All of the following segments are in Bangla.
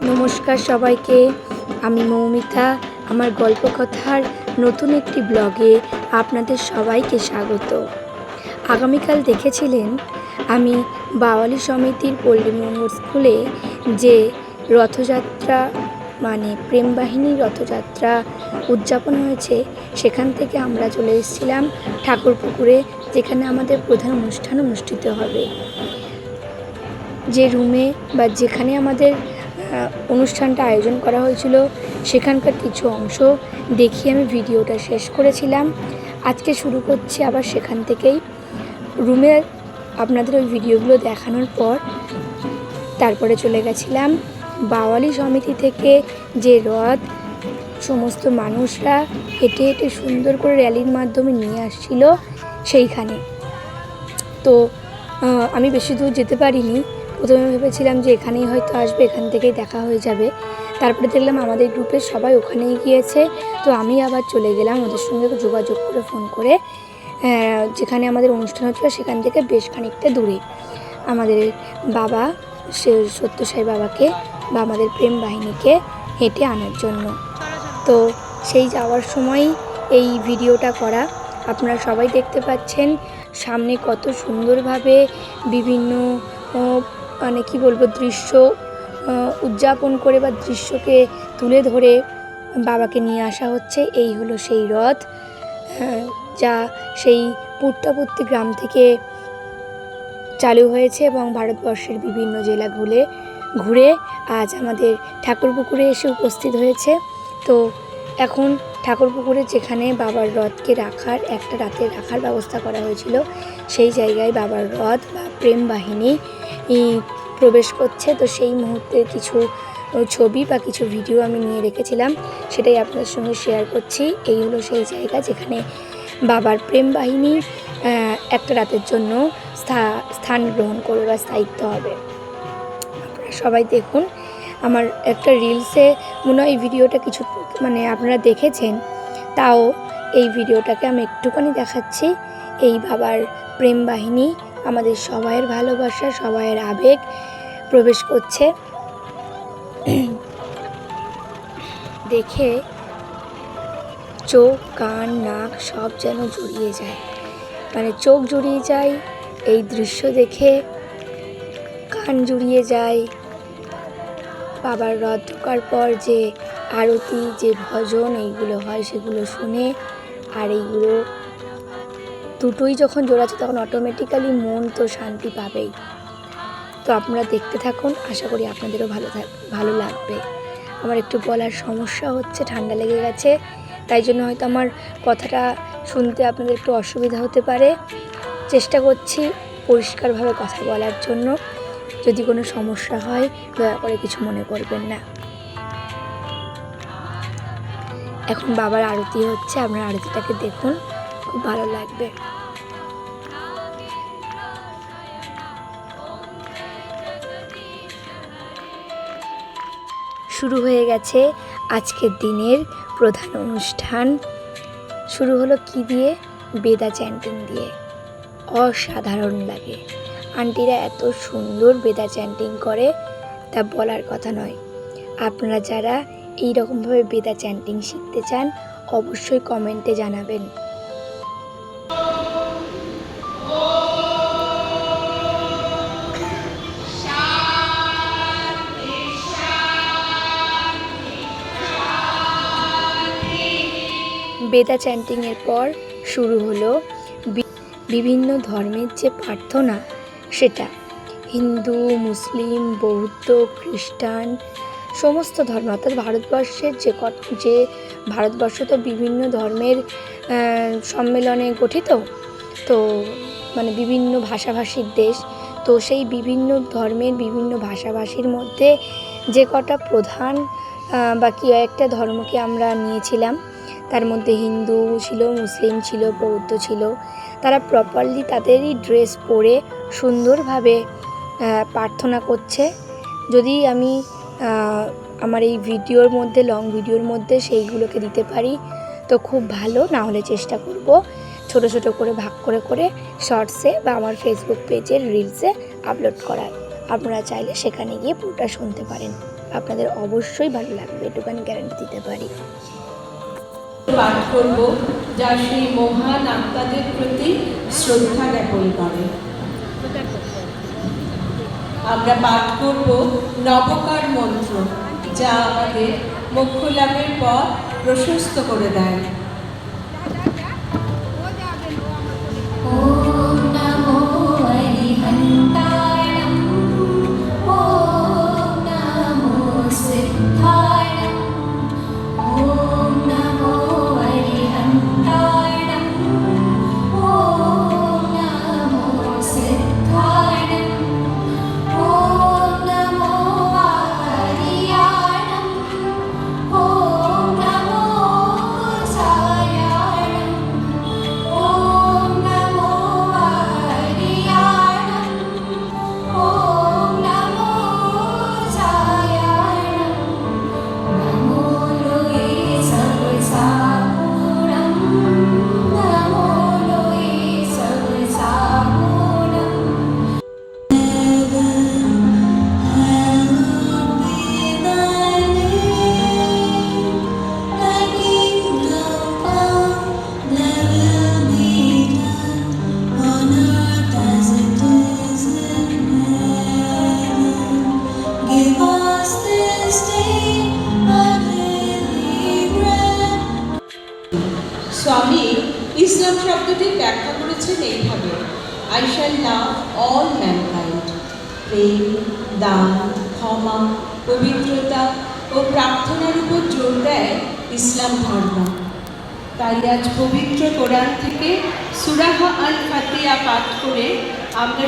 নমস্কার সবাইকে, আমি মৌমিতা। আমার গল্পকথার নতুন একটি ব্লগে আপনাদের সবাইকে স্বাগত। আগামীকাল দেখেছিলেন আমি বাওয়ালি সমিতির পল্লীমঙ্গল স্কুলে যে রথযাত্রা মানে প্রেমবাহিনী রথযাত্রা উদযাপন হয়েছে, সেখান থেকে আমরা চলে এসেছিলাম ঠাকুরপুকুরে, যেখানে আমাদের প্রধান অনুষ্ঠান অনুষ্ঠিত হবে। যে রুমে বা যেখানে আমাদের অনুষ্ঠানটা আয়োজন করা হয়েছিল, সেখানকার কিছু অংশ দেখিয়ে আমি ভিডিওটা শেষ করেছিলাম। আজকে শুরু করছি আবার সেখান থেকেই। রুমে আপনাদের ওই ভিডিওগুলো দেখানোর পর তারপরে চলে গেছিলাম বাওয়ালি সমিতি থেকে যে রথ সমস্ত মানুষরা হেঁটে হেঁটে সুন্দর করে র্যালির মাধ্যমে নিয়ে আসছিল সেইখানে। তো আমি বেশি দূর যেতে পারিনি। প্রথমে ভেবেছিলাম যে এখানেই হয়তো আসবে, এখান থেকেই দেখা হয়ে যাবে। তারপরে দেখলাম আমাদের গ্রুপের সবাই ওখানেই গিয়েছে। তো আমি আবার চলে গেলাম ওদের সঙ্গে যোগাযোগ করে ফোন করে, যেখানে আমাদের অনুষ্ঠান হচ্ছিল সেখান থেকে বেশ খানিকটা দূরে আমাদের বাবা সত্যসাই বাবাকে বা আমাদের প্রেম বাহিনীকে হেঁটে আনার জন্য। তো সেই যাওয়ার সময় এই ভিডিওটা করা। আপনারা সবাই দেখতে পাচ্ছেন সামনে কত সুন্দরভাবে বিভিন্ন মানে কি বলবো দৃশ্য উদযাপন করে বা দৃশ্যকে তুলে ধরে বাবাকে নিয়ে আসা হচ্ছে। এই হলো সেই রথ, যা সেই পুট্টাপত্তি গ্রাম থেকে চালু হয়েছে এবং ভারতবর্ষের বিভিন্ন জেলা ঘুরে আজ আমাদের ঠাকুরপুকুরে এসে উপস্থিত হয়েছে। তো এখন ঠাকুরপুকুরে যেখানে বাবার রথকে একটা রাতে রাখার ব্যবস্থা করা হয়েছিল, সেই জায়গায় বাবার রথ বা প্রেম বাহিনী প্রবেশ করছে। তো সেই মুহূর্তে কিছু ছবি বা কিছু ভিডিও আমি নিয়ে রেখেছিলাম, সেটাই আপনাদের সঙ্গে শেয়ার করছি। এই হলো সেই জায়গা যেখানে বাবার প্রেম বাহিনী একটা রাতের জন্য স্থান গ্রহণ করবে বা স্থায়িত্ব হবে। আপনারা সবাই দেখুন। আমার একটা রিলসে মনে হয় এই ভিডিওটা কিছু মানে আপনারা দেখেছেন, তাও এই ভিডিওটাকে আমি একটুখানি দেখাচ্ছি। এই বাবার প্রেম বাহিনী আমাদের সবাইয়ের ভালোবাসা, সবাইয়ের আবেগ প্রবেশ করছে। দেখে চোখ, কান, নাক সব যেন জুড়িয়ে যায়, মানে চোখ জুড়িয়ে যায় এই দৃশ্য দেখে, কান জুড়িয়ে যায়। বাবার রথ ঢোকার পর যে আরতি, যে ভজন এইগুলো হয় সেগুলো শুনে, আর এইগুলো দুটোই যখন জোড়াচ্ছে তখন অটোমেটিক্যালি মন তো শান্তি পাবেই। তো আপনারা দেখতে থাকুন, আশা করি আপনাদেরও ভালো লাগবে। আমার একটু গলার সমস্যা হচ্ছে, ঠান্ডা লেগে গেছে, তাই জন্য হয়তো আমার কথাটা শুনতে আপনাদের একটু অসুবিধা হতে পারে। চেষ্টা করছি পরিষ্কারভাবে কথা বলার জন্য। যদি কোনো সমস্যা হয় দয়া করে কিছু মনে করবেন না। এখন বাবার আরতি হচ্ছে, আপনার আরতিটাকে দেখুন, খুব ভালো লাগবে। শুরু হয়ে গেছে আজকের দিনের প্রধান অনুষ্ঠান। শুরু হলো কি দিয়ে? বেদা চ্যান্টিং দিয়ে। অসাধারণ লাগে। আন্টিরা এত সুন্দর বেদা চ্যান্টিং করে তা বলার কথা নয়। আপনারা যারা এইরকমভাবে বেদা চ্যান্টিং শিখতে চান অবশ্যই কমেন্টে জানাবেন। বেদা চ্যান্টিংয়ের পর শুরু হলো বিভিন্ন ধর্মের যে প্রার্থনা, সেটা হিন্দু, মুসলিম, বৌদ্ধ, খ্রিস্টান সমস্ত ধর্ম, অর্থাৎ ভারতবর্ষের যে ভারতবর্ষ তো বিভিন্ন ধর্মের সম্মেলনে গঠিত, তো মানে বিভিন্ন ভাষাভাষীর দেশ। তো সেই বিভিন্ন ধর্মের বিভিন্ন ভাষাভাষীর মধ্যে যে কটা প্রধান বা একটা ধর্মকে আমরা নিয়েছিলাম, তার মধ্যে হিন্দু ছিল, মুসলিম ছিল, বৌদ্ধ ছিল। তারা প্রপারলি তাদেরই ড্রেস পরে সুন্দরভাবে প্রার্থনা করছে। যদি আমি আমার এই ভিডিওর মধ্যে, লং ভিডিওর মধ্যে সেইগুলোকে দিতে পারি তো খুব ভালো, না হলে চেষ্টা করব ছোট ছোট করে ভাগ করে শর্টসে বা আমার ফেসবুক পেজের রিলসে আপলোড করার। আপনারা চাইলে সেখানে গিয়ে পুরোটা শুনতে পারেন। আপনাদের অবশ্যই ভালো লাগবে, এটুখানি গ্যারান্টি দিতে পারি। পাঠ করব যা সেই মহান আত্মাদের প্রতি শ্রদ্ধা জ্ঞাপন করে। আমরা পাঠ করব নবকার মন্ত্র, যা আমাদের মোক্ষ লাভের পথ প্রশস্ত করে দেয়। স্বামী ইসলাম শব্দটি ব্যাখ্যা করেছেন এইভাবে: I shall love all mankind. প্রেম, দান, ক্ষমা, পবিত্রতা ও প্রার্থনার উপর জোর দেয় ইসলাম ধর্ম। তাই আজ পবিত্র কোরআন থেকে সূরা আল ফাতিহা পাঠ করে আমরা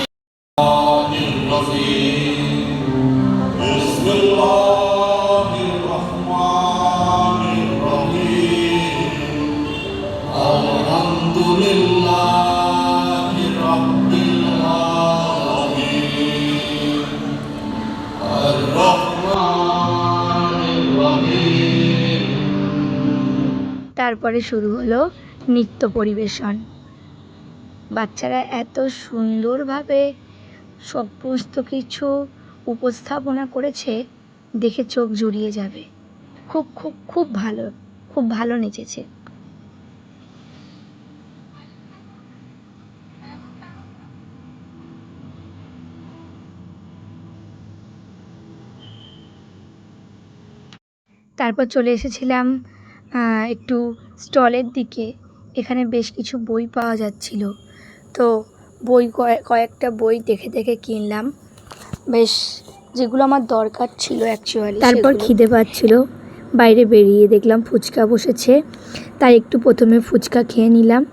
তারপরে শুরু হলো নৃত্য পরিবেশন। বাচ্চারা এত সুন্দরভাবে সমস্ত কিছু উপস্থাপনা করেছে, দেখে চোখ জুড়িয়ে যাবে। খুব খুব খুব ভালো, খুব ভালো নেচেছে। তারপর চলে এসেছিলাম একটু স্টলের দিকে। এখানে বেশ কিছু বই পাওয়া যাচ্ছিল, তো বই কয়েকটা বই দেখে দেখে কিনলাম, বেশ যেগুলো আমার দরকার ছিল অ্যাকচুয়ালি। তারপর খিদে পাচ্ছিল, বাইরে বেরিয়ে দেখলাম ফুচকা বসেছে, তাই একটু প্রথমে ফুচকা খেয়ে নিলাম।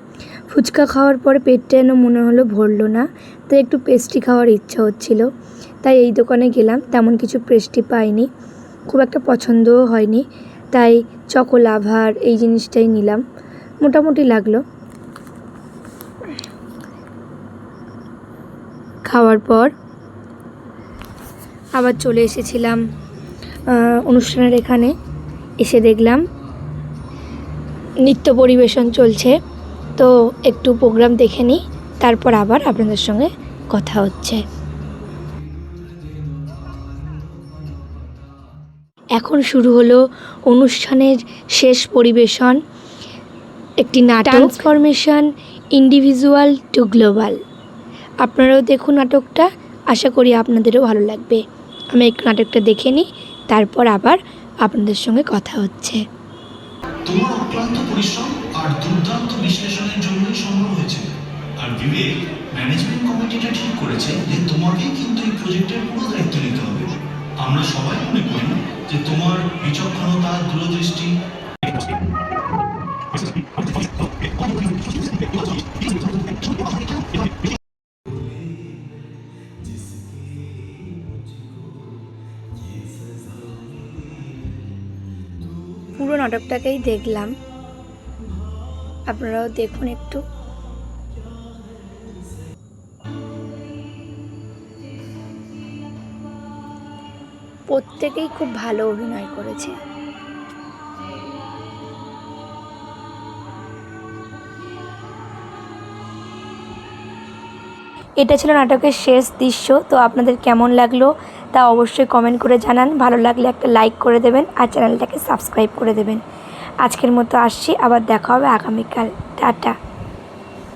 ফুচকা খাওয়ার পরে পেটটা যেন মনে হলো ভরলো না, তাই একটু পেস্ট্রি খাওয়ার ইচ্ছা হচ্ছিল, তাই এই দোকানে গেলাম। তেমন কিছু পেস্ট্রি পাইনি, খুব একটা পছন্দও হয়নি, তাই চকো লাভার এই জিনিসটাই নিলাম, মোটামুটি লাগলো। খাওয়ার পর আবার চলে এসেছিলাম অনুষ্ঠানের এখানে। এসে দেখলাম নৃত্য পরিবেশন চলছে, তো একটু প্রোগ্রাম দেখে নিই, তারপর আবার আপনাদের সঙ্গে কথা হচ্ছে। এখন শুরু হলো অনুষ্ঠানের শেষ পরিবেশন, একটি নাটক, ট্রান্সফরমেশন ইন্ডিভিজুয়াল টু গ্লোবাল। আপনারাও দেখুন নাটকটা, আশা করি আপনাদেরও ভালো লাগবে। আমি একটু নাটকটা দেখে নিই, তারপর আবার আপনাদের সঙ্গে কথা হচ্ছে। তোমার অক্লান্ত পরিশ্রম আর দুর্দান্ত বিশ্লেষণের জন্যই সম্ভব হয়েছে। আর বিবেক, ম্যানেজমেন্ট কমিটিটা ঠিক করেছে যে তোমাকেই কিন্তু এই প্রজেক্টের পুরো দায়িত্ব নিতে হবে। আমরা সবাই মনে করি যে তোমার বিচক্ষণতা, দূরদৃষ্টি পুরো নাটকটাকেই দেখলাম, আপনারাও দেখুন একটু। প্রত্যেকেই খুব ভালো অভিনয় করেছে। এটা ছিল নাটকের শেষ দৃশ্য। তো আপনাদের কেমন লাগলো তা অবশ্যই কমেন্ট করে জানান। ভালো লাগলে একটা লাইক করে দেবেন আর চ্যানেলটাকে সাবস্ক্রাইব করে দেবেন। আজকের মতো আসছি, আবার দেখা হবে আগামীকাল। টাটা।